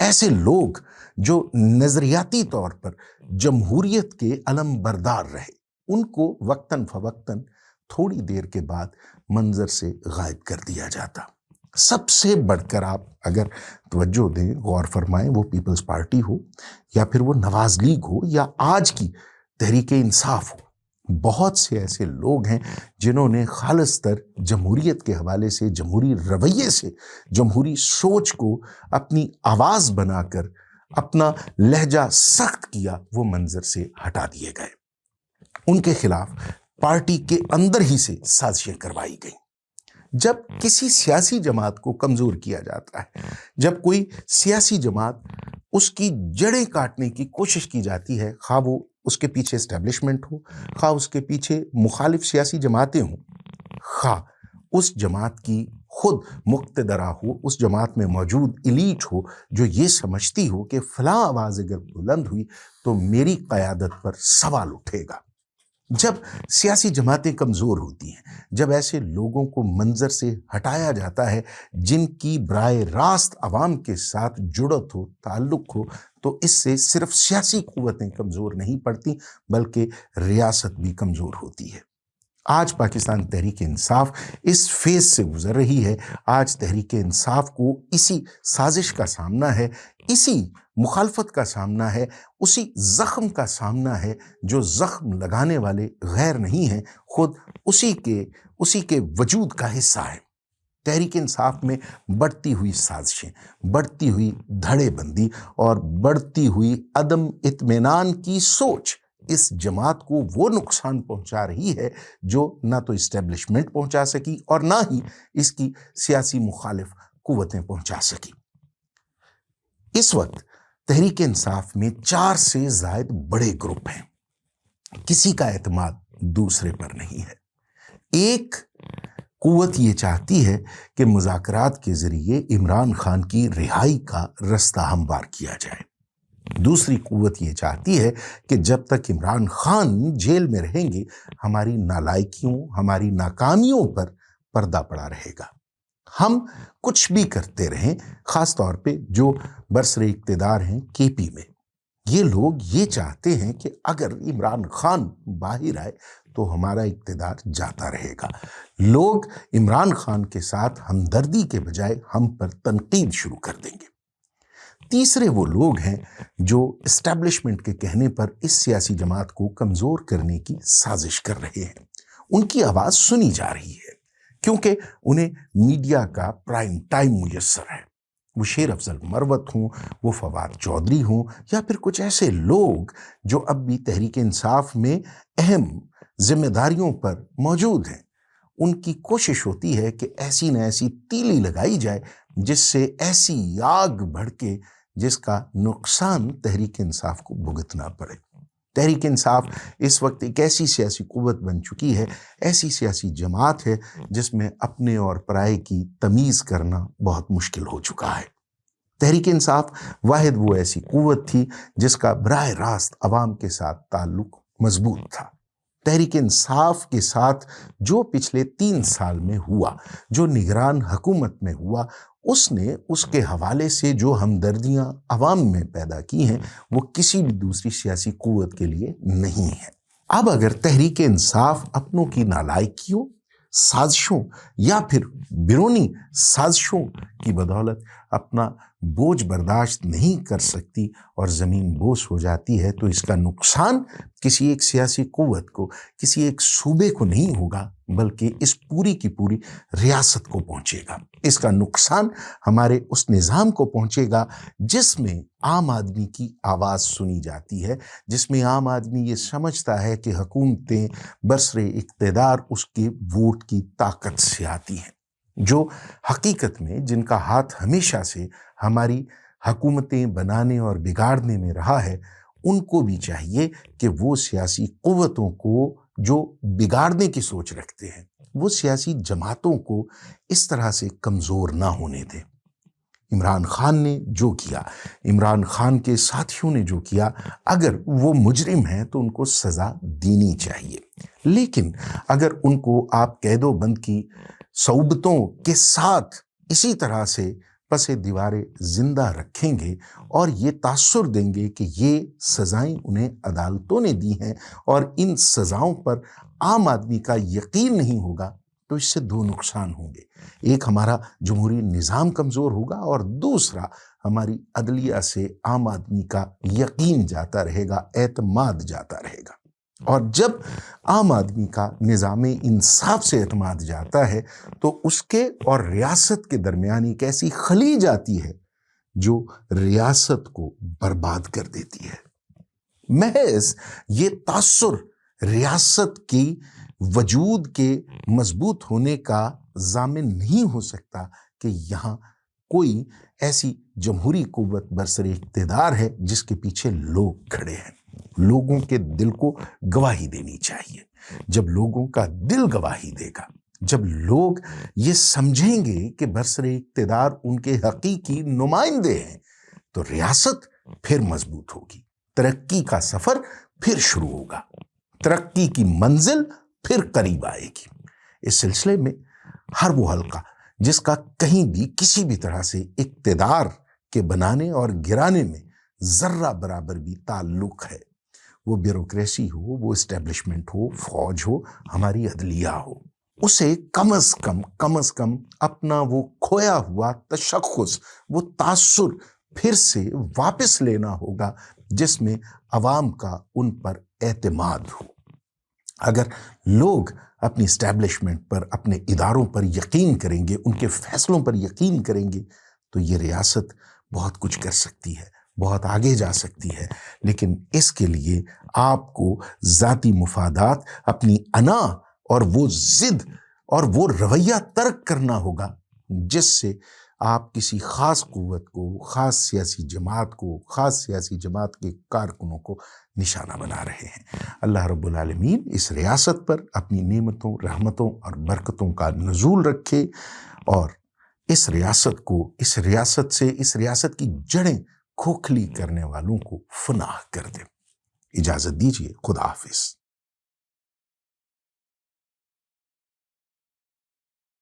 ایسے لوگ جو نظریاتی طور پر جمہوریت کے علم بردار رہے، ان کو وقتاً فوقتاً تھوڑی دیر کے بعد منظر سے غائب کر دیا جاتا۔ سب سے بڑھ کر آپ اگر توجہ دیں، غور فرمائیں، وہ پیپلز پارٹی ہو یا پھر وہ نواز لیگ ہو یا آج کی تحریک انصاف ہو، بہت سے ایسے لوگ ہیں جنہوں نے خالص تر جمہوریت کے حوالے سے، جمہوری رویے سے، جمہوری سوچ کو اپنی آواز بنا کر اپنا لہجہ سخت کیا، وہ منظر سے ہٹا دیے گئے۔ ان کے خلاف پارٹی کے اندر ہی سے سازشیں کروائی گئیں۔ جب کسی سیاسی جماعت کو کمزور کیا جاتا ہے، جب کوئی سیاسی جماعت اس کی جڑیں کاٹنے کی کوشش کی جاتی ہے، خواہ وہ اس کے پیچھے اسٹیبلشمنٹ ہو، خواہ اس کے پیچھے مخالف سیاسی جماعتیں ہوں، خواہ اس جماعت کی خود مقتدرہ ہو، اس جماعت میں موجود ایلیٹ ہو جو یہ سمجھتی ہو کہ فلاں آواز اگر بلند ہوئی تو میری قیادت پر سوال اٹھے گا۔ جب سیاسی جماعتیں کمزور ہوتی ہیں، جب ایسے لوگوں کو منظر سے ہٹایا جاتا ہے جن کی براہ راست عوام کے ساتھ جڑت ہو، تعلق ہو، تو اس سے صرف سیاسی قوتیں کمزور نہیں پڑتی بلکہ ریاست بھی کمزور ہوتی ہے۔ آج پاکستان تحریک انصاف اس فیز سے گزر رہی ہے۔ آج تحریک انصاف کو اسی سازش کا سامنا ہے، اسی مخالفت کا سامنا ہے، اسی زخم کا سامنا ہے جو زخم لگانے والے غیر نہیں ہیں، خود اسی کے وجود کا حصہ ہے۔ تحریک انصاف میں بڑھتی ہوئی سازشیں، بڑھتی ہوئی دھڑے بندی اور بڑھتی ہوئی عدم اطمینان کی سوچ اس جماعت کو وہ نقصان پہنچا رہی ہے جو نہ تو اسٹیبلشمنٹ پہنچا سکی اور نہ ہی اس کی سیاسی مخالف قوتیں پہنچا سکی۔ اس وقت تحریک انصاف میں 4 سے زائد بڑے گروپ ہیں۔ کسی کا اعتماد دوسرے پر نہیں ہے۔ ایک قوت یہ چاہتی ہے کہ مذاکرات کے ذریعے عمران خان کی رہائی کا رستہ ہموار کیا جائے۔ دوسری قوت یہ چاہتی ہے کہ جب تک عمران خان جیل میں رہیں گے، ہماری نالائکیوں، ہماری ناکامیوں پر پردہ پڑا رہے گا۔ ہم کچھ بھی کرتے رہیں، خاص طور پہ جو برسر اقتدار ہیں کے پی میں، یہ لوگ یہ چاہتے ہیں کہ اگر عمران خان باہر آئے تو ہمارا اقتدار جاتا رہے گا۔ لوگ عمران خان کے ساتھ ہمدردی کے بجائے ہم پر تنقید شروع کر دیں گے۔ تیسرے وہ لوگ ہیں جو اسٹیبلشمنٹ کے کہنے پر اس سیاسی جماعت کو کمزور کرنے کی سازش کر رہے ہیں۔ ان کی آواز سنی جا رہی ہے کیونکہ انہیں میڈیا کا پرائم ٹائم میسر ہے۔ وہ شیر افضل مروت ہوں، وہ فواد چودھری ہوں، یا پھر کچھ ایسے لوگ جو اب بھی تحریک انصاف میں اہم ذمہ داریوں پر موجود ہیں، ان کی کوشش ہوتی ہے کہ ایسی نہ ایسی تیلی لگائی جائے جس سے ایسی آگ بھڑکے جس کا نقصان تحریک انصاف کو بھگتنا پڑے۔ تحریک انصاف اس وقت ایک ایسی سیاسی قوت بن چکی ہے، ایسی سیاسی جماعت ہے جس میں اپنے اور پرائے کی تمیز کرنا بہت مشکل ہو چکا ہے۔ تحریک انصاف واحد وہ ایسی قوت تھی جس کا براہ راست عوام کے ساتھ تعلق مضبوط تھا۔ تحریک انصاف کے ساتھ جو پچھلے 3 سال میں ہوا، جو نگران حکومت میں ہوا، اس نے اس کے حوالے سے جو ہمدردیاں عوام میں پیدا کی ہیں وہ کسی بھی دوسری سیاسی قوت کے لیے نہیں ہیں۔ اب اگر تحریک انصاف اپنوں کی نالائکیوں، سازشوں یا پھر بیرونی سازشوں کی بدولت اپنا بوجھ برداشت نہیں کر سکتی اور زمین بوس ہو جاتی ہے، تو اس کا نقصان کسی ایک سیاسی قوت کو، کسی ایک صوبے کو نہیں ہوگا بلکہ اس پوری کی پوری ریاست کو پہنچے گا۔ اس کا نقصان ہمارے اس نظام کو پہنچے گا جس میں عام آدمی کی آواز سنی جاتی ہے، جس میں عام آدمی یہ سمجھتا ہے کہ حکومتیں برسر اقتدار اس کے ووٹ کی طاقت سے آتی ہیں۔ جو حقیقت میں جن کا ہاتھ ہمیشہ سے ہماری حکومتیں بنانے اور بگاڑنے میں رہا ہے، ان کو بھی چاہیے کہ وہ سیاسی قوتوں کو جو بگاڑنے کی سوچ رکھتے ہیں، وہ سیاسی جماعتوں کو اس طرح سے کمزور نہ ہونے دیں۔ عمران خان نے جو کیا، عمران خان کے ساتھیوں نے جو کیا، اگر وہ مجرم ہیں تو ان کو سزا دینی چاہیے، لیکن اگر ان کو آپ قید و بند کی صعوبتوں کے ساتھ اسی طرح سے پس دیواریں زندہ رکھیں گے اور یہ تاثر دیں گے کہ یہ سزائیں انہیں عدالتوں نے دی ہیں اور ان سزاؤں پر عام آدمی کا یقین نہیں ہوگا، تو اس سے دو نقصان ہوں گے۔ ایک، ہمارا جمہوری نظام کمزور ہوگا، اور دوسرا، ہماری عدلیہ سے عام آدمی کا یقین جاتا رہے گا، اعتماد جاتا رہے گا۔ اور جب عام آدمی کا نظام انصاف سے اعتماد جاتا ہے تو اس کے اور ریاست کے درمیان ایک ایسی خلیج آتی ہے جو ریاست کو برباد کر دیتی ہے۔ محض یہ تاثر ریاست کی وجود کے مضبوط ہونے کا ضامن نہیں ہو سکتا کہ یہاں کوئی ایسی جمہوری قوت برسر اقتدار ہے جس کے پیچھے لوگ کھڑے ہیں۔ لوگوں کے دل کو گواہی دینی چاہیے۔ جب لوگوں کا دل گواہی دے گا، جب لوگ یہ سمجھیں گے کہ برسر اقتدار ان کے حقیقی نمائندے ہیں، تو ریاست پھر مضبوط ہوگی، ترقی کا سفر پھر شروع ہوگا، ترقی کی منزل پھر قریب آئے گی۔ اس سلسلے میں ہر وہ حلقہ جس کا کہیں بھی کسی بھی طرح سے اقتدار کے بنانے اور گرانے میں ذرہ برابر بھی تعلق ہے، وہ بیوروکریسی ہو، وہ اسٹیبلشمنٹ ہو، فوج ہو، ہماری عدلیہ ہو، اسے کم از کم اپنا وہ کھویا ہوا تشخص، وہ تاثر پھر سے واپس لینا ہوگا جس میں عوام کا ان پر اعتماد ہو۔ اگر لوگ اپنی اسٹیبلشمنٹ پر، اپنے اداروں پر یقین کریں گے، ان کے فیصلوں پر یقین کریں گے، تو یہ ریاست بہت کچھ کر سکتی ہے، بہت آگے جا سکتی ہے۔ لیکن اس کے لیے آپ کو ذاتی مفادات، اپنی انا اور وہ ضد اور وہ رویہ ترک کرنا ہوگا جس سے آپ کسی خاص قوت کو، خاص سیاسی جماعت کو، خاص سیاسی جماعت کے کارکنوں کو نشانہ بنا رہے ہیں۔ اللہ رب العالمین اس ریاست پر اپنی نعمتوں، رحمتوں اور برکتوں کا نزول رکھے، اور اس ریاست کو، اس ریاست کی جڑیں کھوکھلی کرنے والوں کو فنا کر دے۔ اجازت دیجیے، خدا حافظ۔